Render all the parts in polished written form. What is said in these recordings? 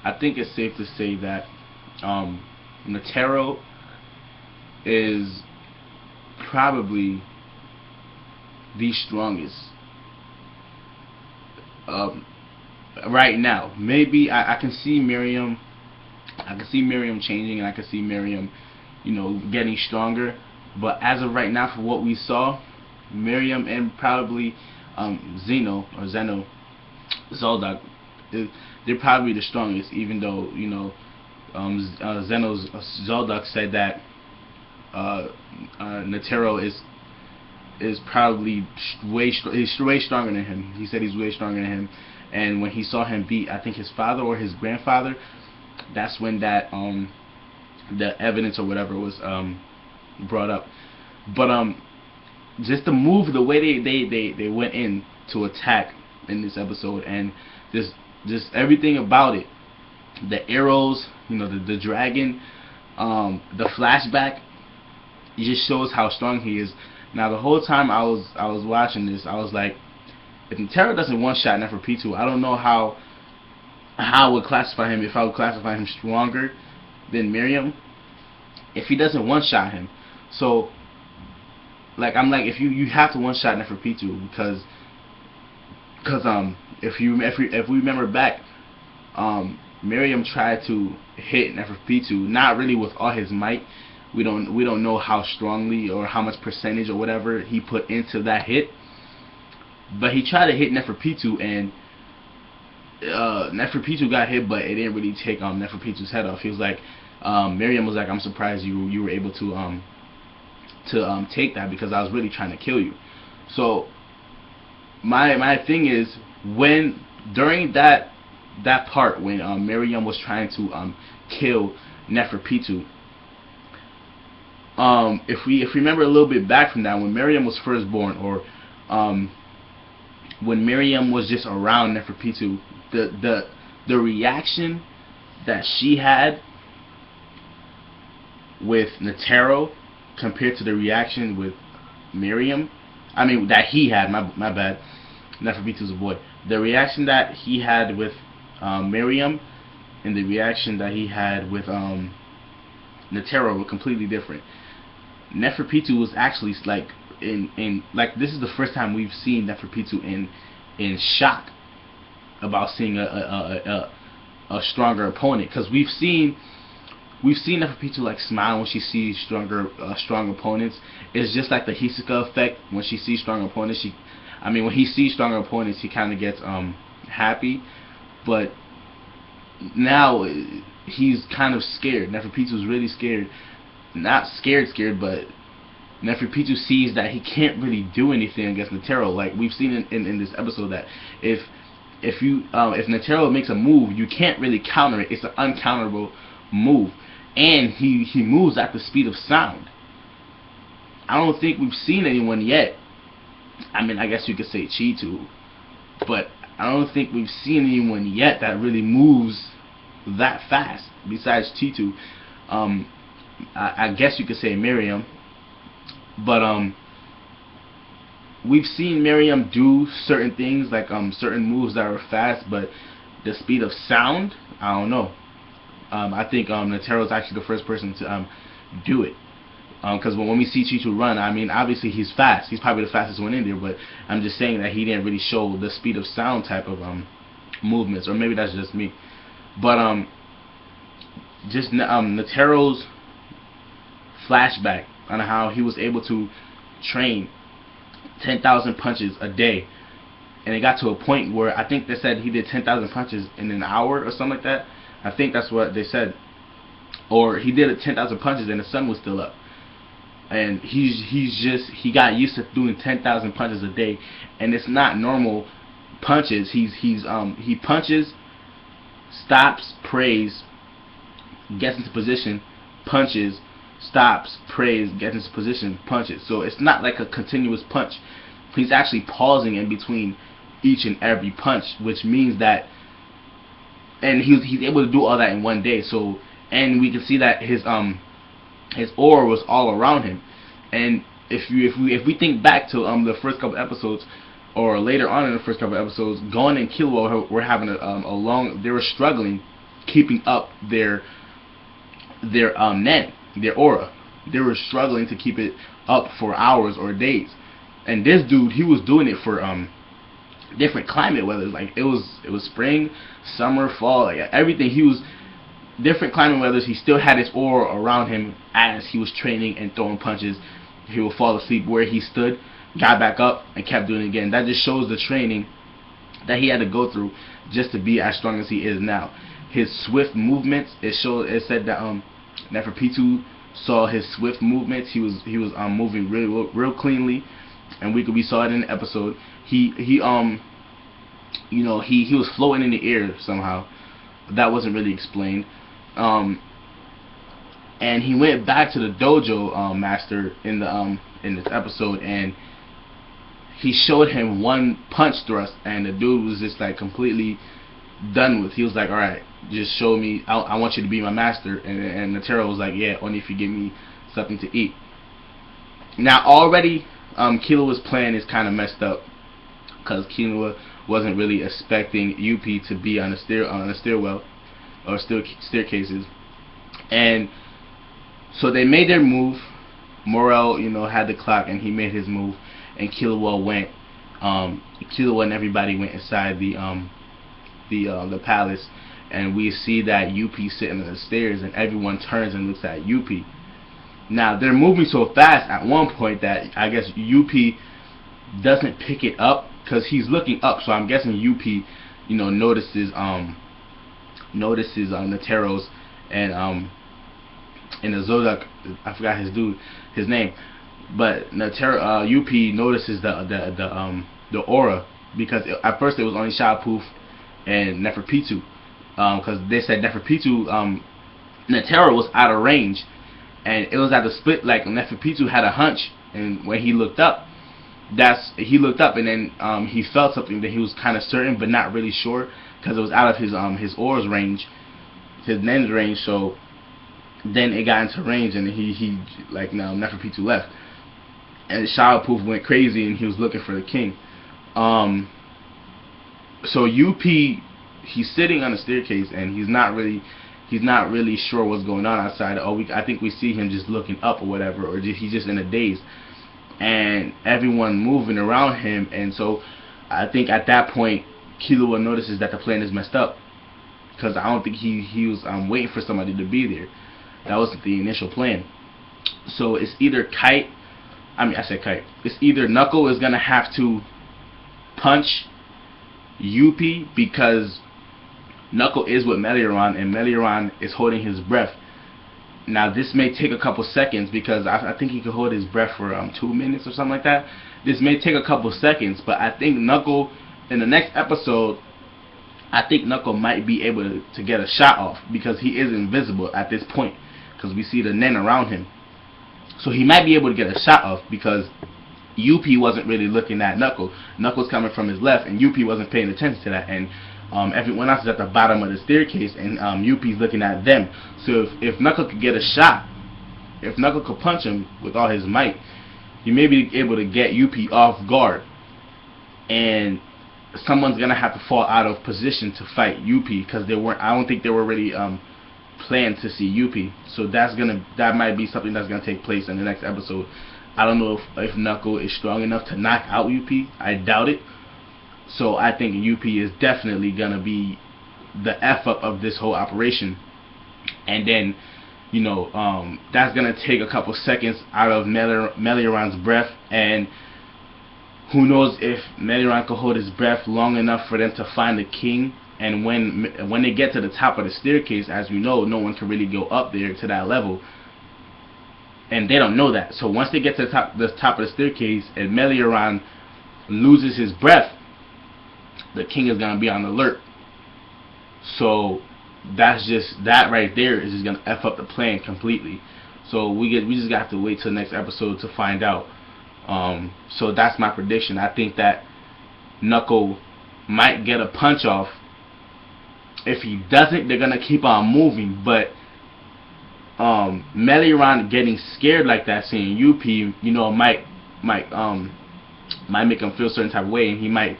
I think it's safe to say that Netero is probably the strongest right now. Maybe I can see Miriam. I can see Miriam changing, and I can see Miriam, getting stronger. But as of right now, for what we saw, Miriam and probably Zeno Zoldyck, they're probably the strongest. Even though Zeno's Zoldyck said that Netero is probably he's way stronger than him. He said he's way stronger than him. And when he saw him beat, I think his father or his grandfather, that's when that the evidence or whatever was brought up. But just the move, the way they went in to attack in this episode, and just everything about it, the arrows, the dragon, the flashback, it just shows how strong he is. Now the whole time I was watching this, I was like, if Netero doesn't one-shot Neferpitou, I don't know how I would classify him, if I would classify him stronger than Miriam, if he doesn't one-shot him. So I'm like, if you have to one-shot Neferpitou, because if we remember back, Miriam tried to hit Neferpitou, not really with all his might. We don't know how strongly or how much percentage or whatever he put into that hit, but he tried to hit Neferpitou, and Neferpitou got hit, but it didn't really take Neferpitou's head off. He was like, Miriam was like, I'm surprised you were able to take that, because I was really trying to kill you. So my thing is, during that part when Miriam was trying to kill Neferpitou, if we remember a little bit back from that, when Miriam was first born, or when Miriam was just around Neferpitou, the reaction that she had with Netero compared to the reaction with Miriam, that he had, my bad, Neferpitou's a boy, the reaction that he had with Miriam and the reaction that he had with Netero were completely different. Neferpitou was actually like this is the first time we've seen Neferpitou in shock about seeing a stronger opponent, because we've seen Neferpitou like smile when she sees strong opponents. It's just like the Hisoka effect. When she sees strong opponents, when he sees stronger opponents, he kind of gets happy. But now he's kind of scared. Neferpitou's really scared. Not scared, but Neferpitou sees that he can't really do anything against Netero. Like we've seen in this episode, that if Netero makes a move, you can't really counter it. It's an uncounterable move, and he moves at the speed of sound. I don't think we've seen anyone yet. I guess you could say Chi-dessous, but I don't think we've seen anyone yet that really moves that fast besides Chi-dessous. I guess you could say Miriam, but we've seen Miriam do certain things, like certain moves that are fast, but the speed of sound, I don't know. I think Netero is actually the first person to do it, because when we see Chi-dessous run, obviously he's fast. He's probably the fastest one in there, but I'm just saying that he didn't really show the speed of sound type of movements, or maybe that's just me. But just Netero's flashback on how he was able to train 10,000 punches a day, and it got to a point where I think they said he did 10,000 punches in an hour or something like that. I think that's what they said, or he did 10,000 punches and the sun was still up, and he got used to doing 10,000 punches a day, and it's not normal punches. He punches, stops, prays, gets into position, punches, stops, prays, gets into position, punches. So it's not like a continuous punch. He's actually pausing in between each and every punch, which means that, and he's able to do all that in one day. So, and we can see that his aura was all around him. And if we think back to the first couple episodes, or later on in the first couple episodes, Gon and Killua were having a long, they were struggling keeping up their nen, their aura. They were struggling to keep it up for hours or days. And this dude, he was doing it for different climate weather. Like it was spring, summer, fall, like everything. He was different climate weathers. He still had his aura around him as he was training and throwing punches. He would fall asleep where he stood, got back up, and kept doing it again. That just shows the training that he had to go through just to be as strong as he is now. His swift movements, it said that Neferpitou saw his swift movements. He was moving real cleanly, and we saw it in the episode. He was floating in the air somehow. That wasn't really explained. And he went back to the dojo master in this episode, and he showed him one punch thrust, and the dude was just like completely done with. He was like, alright, just show me, I want you to be my master. And Netero was like, yeah, only if you give me something to eat. Now already Killua's plan is kind of messed up, because Killua wasn't really expecting UP to be on a stairwell or staircases, and so they made their move. Morel, had the clock, and he made his move, and Killua went. Killua and everybody went inside the palace, and we see that UP sitting on the stairs, and everyone turns and looks at UP. Now they're moving so fast at one point that I guess UP doesn't pick it up, because he's looking up. So I'm guessing UP, notices Netero's and the Zodak. I forgot his name, but UP notices the aura, because at first it was only Shapuf and Neferpitou, because they said Neferpitou, Netero was out of range, and it was at the split. Like Neferpitou had a hunch, and when he looked up, he looked up, and then he felt something that he was kind of certain but not really sure, because it was out of his aura's range, his nen's range. So then it got into range, and he Neferpitou left, and Shapuf went crazy, and he was looking for the king. So UP, he's sitting on the staircase, and he's not really sure what's going on outside. I think we see him just looking up or whatever, or he's just in a daze, and everyone moving around him. And so I think at that point Killua notices that the plan is messed up, because I don't think he was waiting for somebody to be there. That wasn't the initial plan. So it's either it's either Knuckle is gonna have to punch UP, because Knuckle is with Meliaron, and Meliaron is holding his breath. Now this may take a couple seconds, because I think he could hold his breath for 2 minutes or something like that. This may take a couple seconds, but I think Knuckle, in the next episode, I think Knuckle might be able to get a shot off, because he is invisible at this point, because we see the Nen around him. So he might be able to get a shot off, because UP wasn't really looking at Knuckle. Knuckle's coming from his left, and UP wasn't paying attention to that, and everyone else is at the bottom of the staircase, and UP's looking at them. So if Knuckle could get a shot, if Knuckle could punch him with all his might, he may be able to get UP off guard, and someone's gonna have to fall out of position to fight UP, because I don't think they were really planned to see UP. So that might be something that's gonna take place in the next episode. I don't know if Knuckle is strong enough to knock out UP. I doubt it. So I think UP is definitely gonna be the F up of this whole operation, and then that's gonna take a couple seconds out of Meliaron's breath, and who knows if Meliaron could hold his breath long enough for them to find the king. And when they get to the top of the staircase, as we know, no one can really go up there to that level, and they don't know that. So once they get to the top of the staircase and Meliaron loses his breath, the king is gonna be on alert. So that right there is just gonna F up the plan completely. So we just got to wait till the next episode to find out. So that's my prediction. I think that Knuckle might get a punch off. If he doesn't, they're gonna keep on moving. But Meliaron getting scared like that, seeing UP, might make him feel a certain type of way, and he might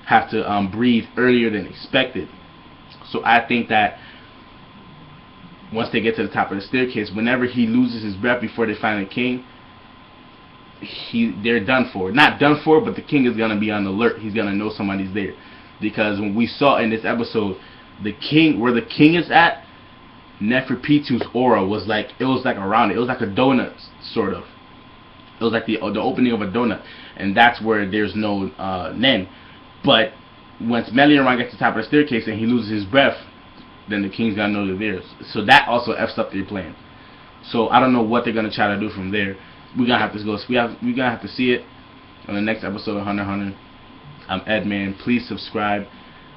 have to breathe earlier than expected. So I think that once they get to the top of the staircase, whenever he loses his breath before they find the king, they're done for. Not done for, but the king is gonna be on alert. He's gonna know somebody's there, because when we saw in this episode, the king, where the king is at, Neferpitu's aura was like, it was like around it. It was like a donut, sort of. It was like the opening of a donut, and that's where there's no Nen. But once Meliorang gets to the top of the staircase and he loses his breath, then the king's gonna know they're there. So that also f's up their plan. So I don't know what they're gonna try to do from there. We're gonna have to go. We're gonna have to see it on the next episode of Hunter x Hunter. I'm Edman. Please subscribe.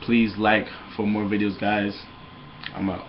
Please like for more videos, guys. I'm out.